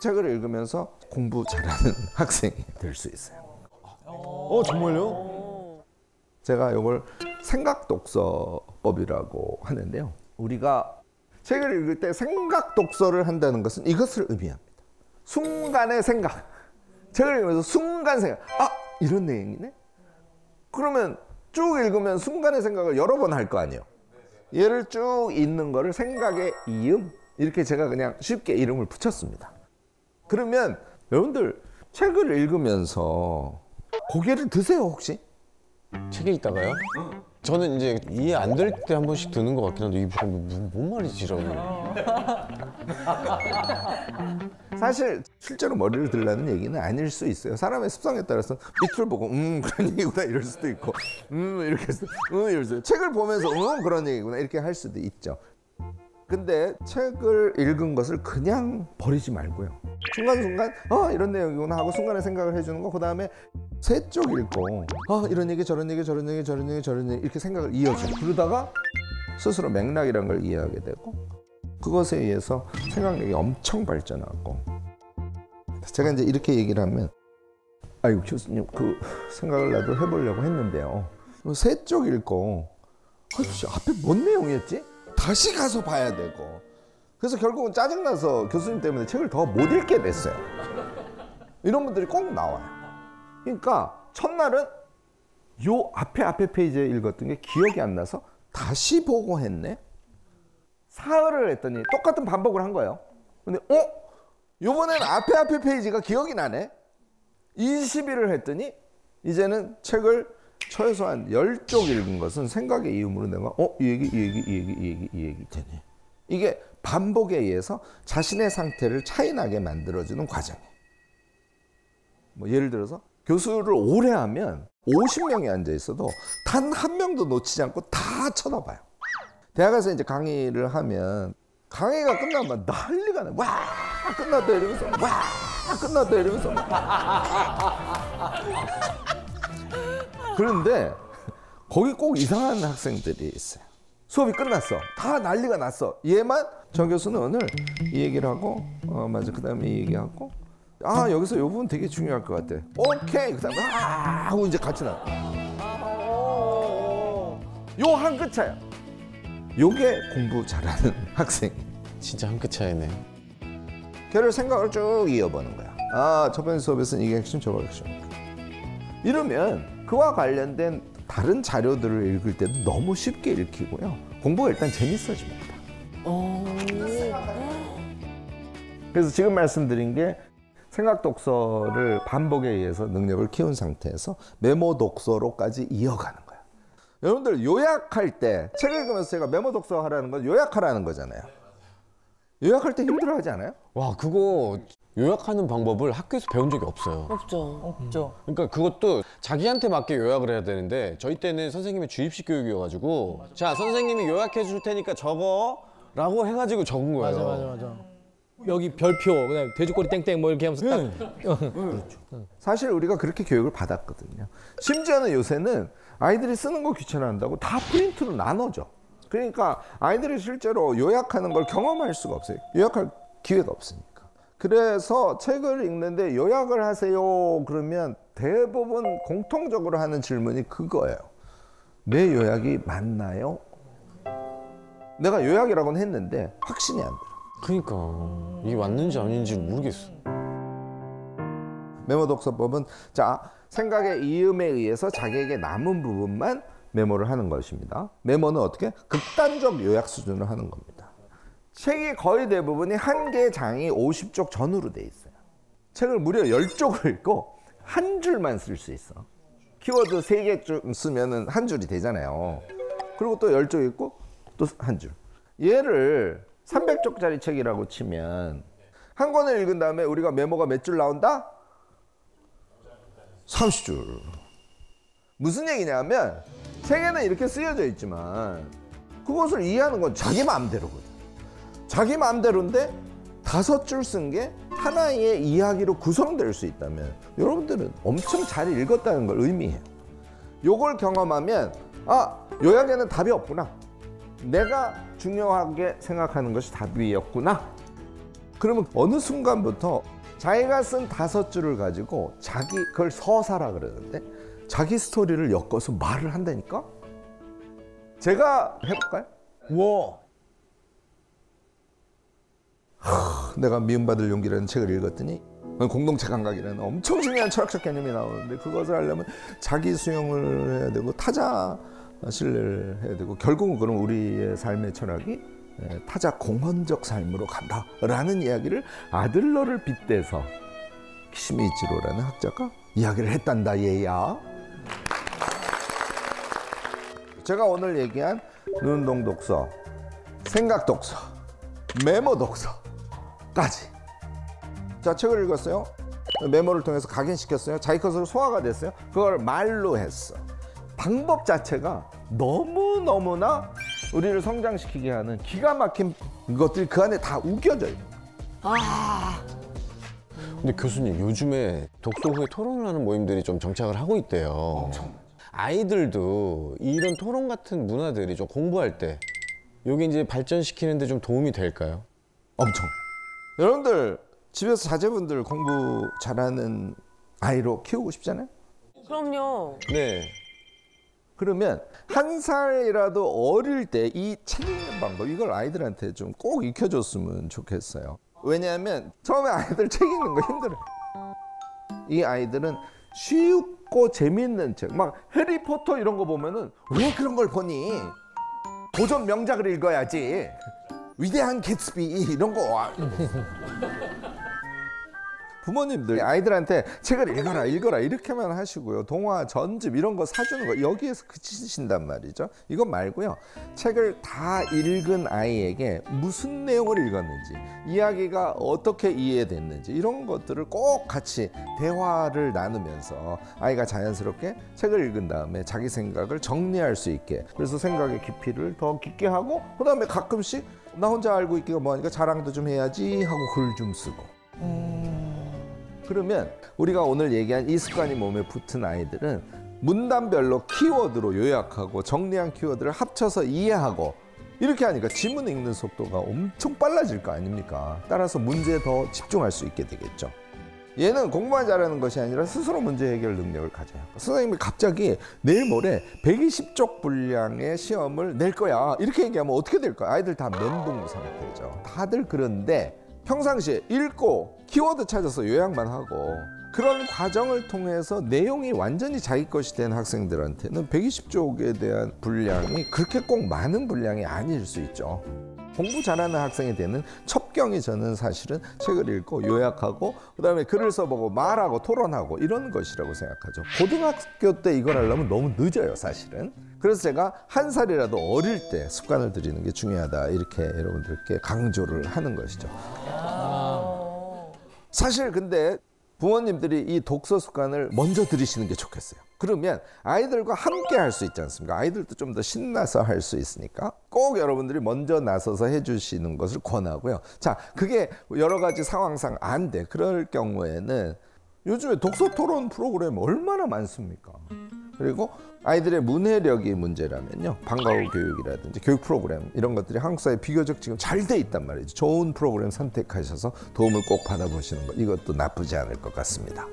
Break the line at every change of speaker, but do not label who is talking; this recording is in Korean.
책을 읽으면서 공부 잘하는 학생이 될 수 있어요.
정말요?
제가 이걸 생각독서법이라고 하는데요. 우리가 책을 읽을 때 생각독서를 한다는 것은 이것을 의미합니다. 순간의 생각. 책을 읽으면서 순간 생각. 이런 내용이네? 그러면 쭉 읽으면 순간의 생각을 여러 번 할 거 아니에요. 얘를 쭉 읽는 거를 생각의 이음, 이렇게 제가 그냥 쉽게 이름을 붙였습니다. 그러면 여러분들 책을 읽으면서 고개를 드세요 혹시?
책에 있다가요? 저는 이제 이해 안 될 때 한 번씩 드는 것 같긴 한데 이게 뭔 말이지라고.
사실 실제로 머리를 들라는 얘기는 아닐 수 있어요. 사람의 습성에 따라서 밑을 보고 그런 얘기구나 이럴 수도 있고 이렇게 해서 이럴 수도 있고 책을 보면서 그런 얘기구나 이렇게 할 수도 있죠. 근데 책을 읽은 것을 그냥 버리지 말고요. 순간순간 이런 내용이구나 하고 순간에 생각을 해주는 거, 그 다음에 세 쪽 읽고 이런 얘기 저런 얘기 저런 얘기 저런 얘기 저런 얘기 이렇게 생각을 이어주고 그러다가 스스로 맥락이라는 걸 이해하게 되고 그것에 의해서 생각력이 엄청 발전하고. 제가 이제 이렇게 얘기를 하면 아이고 교수님 그 생각을 나도 해보려고 했는데요. 세 쪽 읽고 앞에 뭔 내용이었지? 다시 가서 봐야 되고. 그래서 결국은 짜증나서 교수님 때문에 책을 더 못 읽게 됐어요. 이런 분들이 꼭 나와요. 그러니까 첫날은 요 앞에 페이지에 읽었던 게 기억이 안 나서 다시 보고 했네. 사흘을 했더니 똑같은 반복을 한 거예요. 근데 요번엔 앞에 페이지가 기억이 나네. 20일을 했더니 이제는 책을 최소한 10쪽 읽은 것은 생각의 이음으로 내가 이 얘기 되네. 이게 반복에 의해서 자신의 상태를 차이나게 만들어주는 과정이에요. 뭐 예를 들어서 교수를 오래 하면 50명이 앉아 있어도 단 한 명도 놓치지 않고 다 쳐다봐요. 대학에서 이제 강의를 하면 강의가 끝나면 난리가 나요. 와 끝났다 이러면서 와 끝났다 이러면서 그런데 거기 꼭 이상한 학생들이 있어요. 수업이 끝났어. 다 난리가 났어. 얘만 정 교수는 오늘 이 얘기를 하고 맞아 그 다음에 이 얘기하고 여기서 이 부분 되게 중요할 것 같아. 오케이. 그 다음에 하고 이제 같이 나. 요 한 끗 차야. 요게 공부 잘하는 학생.
진짜 한 끗 차이네.
걔를 생각을 쭉 이어보는 거야. 첫 번째 수업에서는 이게 핵심, 저거 핵심. 이러면 그와 관련된 다른 자료들을 읽을 때도 너무 쉽게 읽히고요. 공부가 일단 재밌어집니다. 그래서 지금 말씀드린 게 생각 독서를 반복에 의해서 능력을 키운 상태에서 메모 독서로까지 이어가는 거예요. 여러분들 요약할 때 책 읽으면서 제가 메모 독서 하라는 건 요약하라는 거잖아요. 요약할 때 힘들어하지 않아요?
와 그거 요약하는 방법을 학교에서 배운 적이 없어요.
없죠.
그러니까 그것도 자기한테 맞게 요약을 해야 되는데 저희 때는 선생님의 주입식 교육이어가지고 자 선생님이 요약해 줄 테니까 적어 라고 해가지고 적은 거예요.
맞아. 여기 별표, 그다음에 돼지꼬리 땡땡 뭐 이렇게 하면서 딱.
그렇죠. 사실 우리가 그렇게 교육을 받았거든요. 심지어는 요새는 아이들이 쓰는 거 귀찮아한다고 다 프린트로 나눠줘. 그러니까 아이들이 실제로 요약하는 걸 경험할 수가 없어요. 요약할 기회가 없으니까. 그래서 책을 읽는데 요약을 하세요 그러면 대부분 공통적으로 하는 질문이 그거예요. 내 요약이 맞나요? 내가 요약이라고는 했는데 확신이 안 들어.
그러니까 이게 맞는지 아닌지 모르겠어.
메모 독서법은 생각의 이음에 의해서 자기에게 남은 부분만 메모를 하는 것입니다. 메모는 어떻게? 극단적 요약 수준을 하는 겁니다. 책이 거의 대부분이 한 개의 장이 50쪽 전후로 돼 있어요. 책을 무려 10쪽을 읽고 한 줄만 쓸 수 있어. 키워드 3개 쓰면 한 줄이 되잖아요. 그리고 또 10쪽 읽고 또 한 줄. 얘를 300쪽짜리 책이라고 치면 한 권을 읽은 다음에 우리가 메모가 몇 줄 나온다? 30줄. 무슨 얘기냐면 책에는 이렇게 쓰여져 있지만 그것을 이해하는 건 자기 마음대로거든. 자기 마음대로인데 5줄 쓴 게 하나의 이야기로 구성될 수 있다면 여러분들은 엄청 잘 읽었다는 걸 의미해요. 요걸 경험하면 요약에는 답이 없구나. 내가 중요하게 생각하는 것이 답이었구나. 그러면 어느 순간부터 자기가 쓴 5줄을 가지고 자기 그걸 서사라 그러는데 자기 스토리를 엮어서 말을 한다니까? 제가 해볼까요?
와.
내가 미움받을 용기라는 책을 읽었더니 공동체 감각이라는 엄청 중요한 철학적 개념이 나오는데 그것을 하려면 자기 수용을 해야 되고 타자 신뢰를 해야 되고 결국은 그럼 우리의 삶의 철학이 타자 공헌적 삶으로 간다라는 이야기를 아들러를 빗대서 키시미지로라는 학자가 이야기를 했단다 얘야. 제가 오늘 얘기한 눈동 독서, 생각 독서, 메모 독서까지. 자, 책을 읽었어요. 메모를 통해서 각인시켰어요. 자기 것으로 소화가 됐어요. 그걸 말로 했어. 방법 자체가 너무너무나 우리를 성장시키게 하는 기가 막힌 것들이 그 안에 다 우겨져요.
근데 교수님 요즘에 독서 후에 토론을 하는 모임들이 좀 정착을 하고 있대요. 엄청. 아이들도 이런 토론 같은 문화들이 좀 공부할 때 여기 이제 발전시키는데 좀 도움이 될까요?
엄청. 여러분들 집에서 자제분들 공부 잘하는 아이로 키우고 싶잖아요.
그럼요.
네.
그러면 1살이라도 어릴 때 이 책 읽는 방법 이걸 아이들한테 좀 꼭 익혀줬으면 좋겠어요. 왜냐하면 처음에 아이들 책 읽는 거 힘들어요. 이 아이들은 쉽고 재밌는 책, 막 해리포터 이런 거 보면은 왜 그런 걸 보니? 고전 명작을 읽어야지. 위대한 개츠비 이런 거. 부모님들 아이들한테 책을 읽어라 이렇게만 하시고요. 동화, 전집 이런 거 사주는 거 여기에서 그치신단 말이죠. 이거 말고요. 책을 다 읽은 아이에게 무슨 내용을 읽었는지, 이야기가 어떻게 이해됐는지 이런 것들을 꼭 같이 대화를 나누면서 아이가 자연스럽게 책을 읽은 다음에 자기 생각을 정리할 수 있게, 그래서 생각의 깊이를 더 깊게 하고 그다음에 가끔씩 나 혼자 알고 있기가 뭐하니까 자랑도 좀 해야지 하고 글 좀 쓰고. 그러면 우리가 오늘 얘기한 이 습관이 몸에 붙은 아이들은 문단별로 키워드로 요약하고 정리한 키워드를 합쳐서 이해하고 이렇게 하니까 지문 읽는 속도가 엄청 빨라질 거 아닙니까? 따라서 문제에 더 집중할 수 있게 되겠죠. 얘는 공부만 잘하는 것이 아니라 스스로 문제 해결 능력을 가져요. 선생님이 갑자기 내일 모레 120쪽 분량의 시험을 낼 거야 이렇게 얘기하면 어떻게 될까요? 아이들 다 멘붕 상태죠. 다들 그런데 평상시에 읽고 키워드 찾아서 요약만 하고 그런 과정을 통해서 내용이 완전히 자기 것이 된 학생들한테는 120쪽에 대한 분량이 그렇게 꼭 많은 분량이 아닐 수 있죠. 공부 잘하는 학생이 되는 첩경이 저는 사실은 책을 읽고 요약하고 그다음에 글을 써보고 말하고 토론하고 이런 것이라고 생각하죠. 고등학교 때 이걸 하려면 너무 늦어요 사실은. 그래서 제가 1살이라도 어릴 때 습관을 들이는 게 중요하다 이렇게 여러분들께 강조를 하는 것이죠. 사실 근데 부모님들이 이 독서 습관을 먼저 들이시는 게 좋겠어요. 그러면 아이들과 함께 할 수 있지 않습니까? 아이들도 좀 더 신나서 할 수 있으니까 꼭 여러분들이 먼저 나서서 해주시는 것을 권하고요. 자, 그게 여러 가지 상황상 안 돼. 그럴 경우에는 요즘에 독서 토론 프로그램 얼마나 많습니까? 그리고 아이들의 문해력이 문제라면요, 방과후 교육이라든지 교육 프로그램 이런 것들이 한국 사회에 비교적 지금 잘 돼 있단 말이죠. 좋은 프로그램 선택하셔서 도움을 꼭 받아보시는 것, 이것도 나쁘지 않을 것 같습니다.